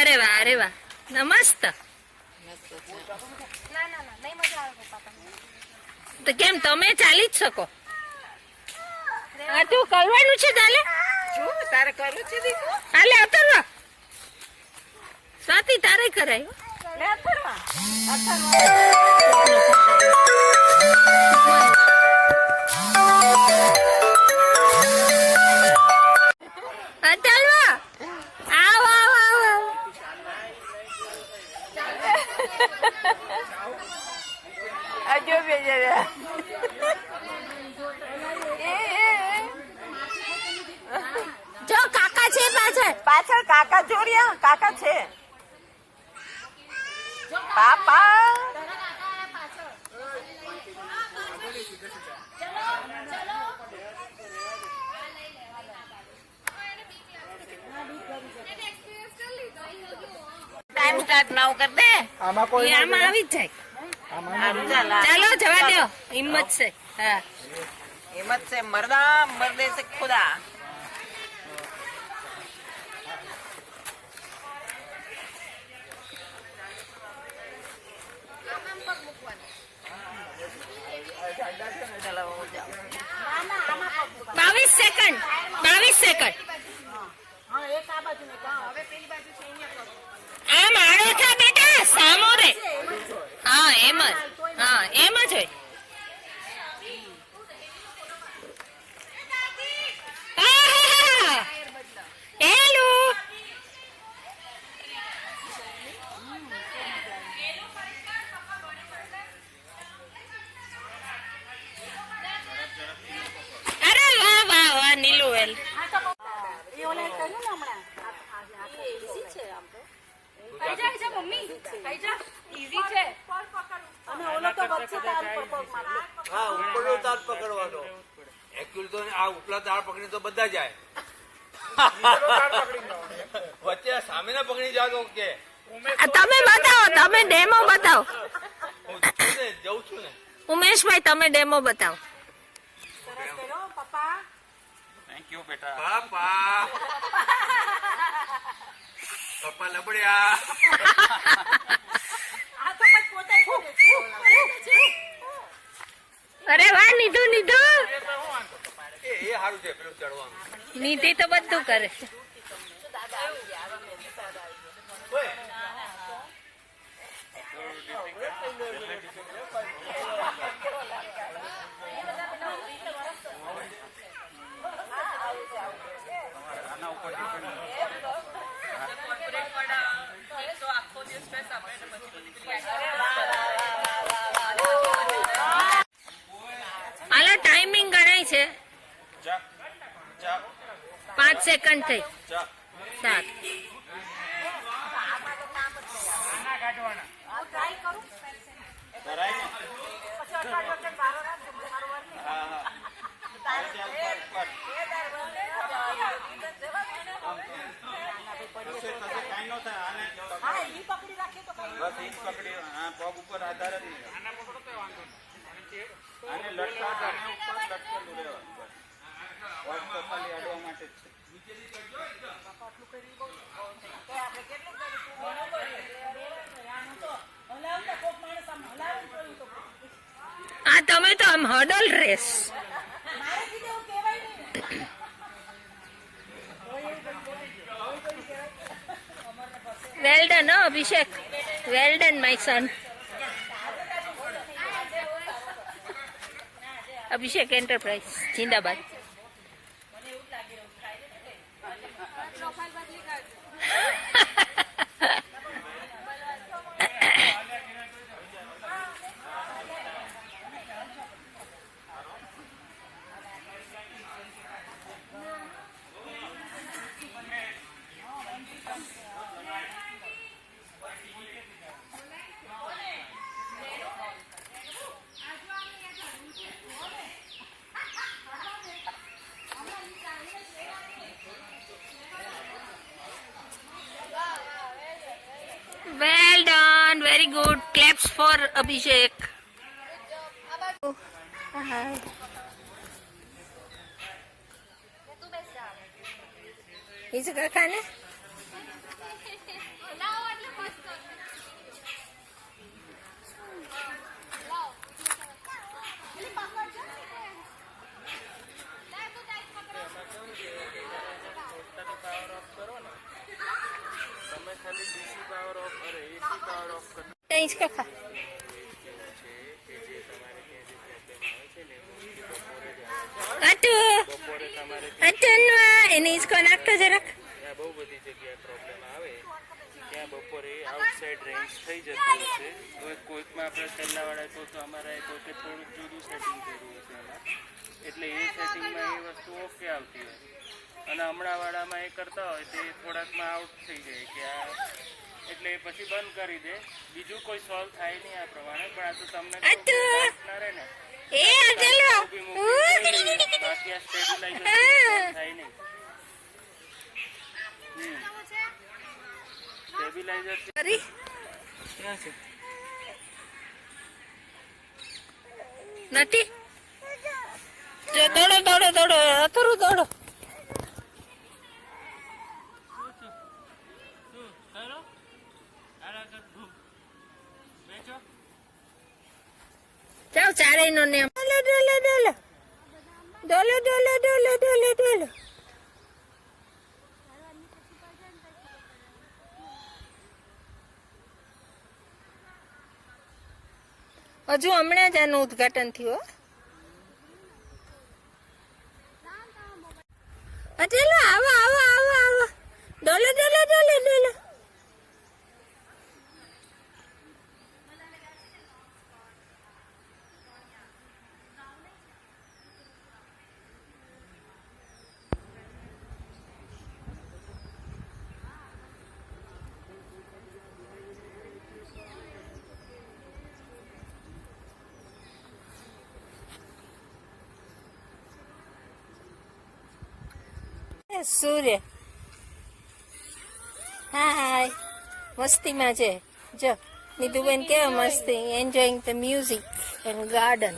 અરે વાહ, અરે વાહ, મસ્ત. તો કેમ તમે ચાલી જ શકો? તું કરવાનું છે ચાલે? તારે કરવું છે દીકરો? હાલે અતરવા સ્વાતિ તારે કરાય. લે અથરવા. અતરવા આવ આવ આવ આવ. આજો બેજે. જો કાકા છે પાછળ. પાછળ કાકા જોડ્યા, કાકા છે. પાપા ટાઈમ સ્ટાર્ટ નાવ કર દે. આમાં આવી જ જાય. ચાલો જવા દો, હિંમત છે. હા હિંમત से मर्दा, मर्दे से खुदा. चलो जाओ. 22 સેકન્ડ. 22 સેકન્ડ. આમ આડો થા બેટા, સામો રે. હા એમ જ. હા એમ જ હોય. હેલો. અરે વાહ વાહ વાહ નીલુ વેલ. હા ઉપરનો તાર પકડવાનો. એકચ્યુઅલી તો આ ઉપલા તાર પકડી તો બધા જાય. વચ્ચે સામેના પકડી જાવ તો કે તમે બતાવો, તમે ડેમો બતાવો. હું જઉં છું ને. ઉમેશભાઈ તમે ડેમો બતાવો. થેન્ક યુ બેટા. પાપા પપ્પા લબડ્યા. અરે વાહ નીધુ, નીધુ. એ સારું છે પેલું ચડવાનું. નીતિ તો બધું કરે છે. હાલો ટાઈમિંગ ગણાય છે. 5 સેકન્ડ થઈ. 7. બસ ઈ પકડી. હા પગ ઉપર આધાર જ નહીં. આને લટકાટ અને ઉપર લટકેલું રહેવાનું. બસ પગ તો ખાલી અડવા માટે જ છે. આ તમે તો આમ hurdle race. Well done Abhishek, well done my son. Abhishek enterprise જિંદાબાદ. Well done, very good. Claps for Abhishek. Hi. Is it खाने? खाली डीसी पावर ऑफ अरे एसी पावर ऑफ करना ત્યાં હિંચકો ખા છે કે જે તમારે ત્યાં જે પ્રોબ્લેમ આવે છે ને કાટુ બપોરે તમારે કાટુ એને હિંચકો નાખતો જરાક ત્યાં બહુ બધી જગ્યાએ પ્રોબ્લેમ આવે ત્યાં બપોરે આઉટસાઇડ રેન્જ થઈ જતું હોય છે તો કોઈકમાં આપણે પહેલાંવાળા તો અમારા તો કે થોડુંક જુદું સેટિંગ કર્યું છે એમાં એટલે એ સેટિંગમાં એ વસ્તુ ઓકે આવતી હોય અને હમણાંવાળામાં એ કરતા હોય તે થોડાકમાં આઉટ થઈ જાય કે આ એટલે એ પછી બંધ કરી દે બીજું કોઈ સોલ્વ થાય નહીં આ પ્રમાણે પણ આ તો તમને આટુ. ના રહે ને એ ચલો બાકી આ સ્ટેબિલાઇઝર થાય નહીં સ્ટેબિલાઇઝર સોરી ક્યાં છે નથી જો દોડો દોડો દોડો કરું દોડો જાઓ ચારેય નો ને ડોલો ડોલો ડોલો ડોલો ડોલો ડોલો ડોલો ડોલો હજુ હમણાં જ આનું ઉદ્ઘાટન થયું હો ચલો આવો આવો આવો આવો ડોલો ડોલો ડોલો ડોલો સૂર્ય હાય મસ્તીમાં છે જો નીતુબેન કેવા મસ્તી enjoying the music and garden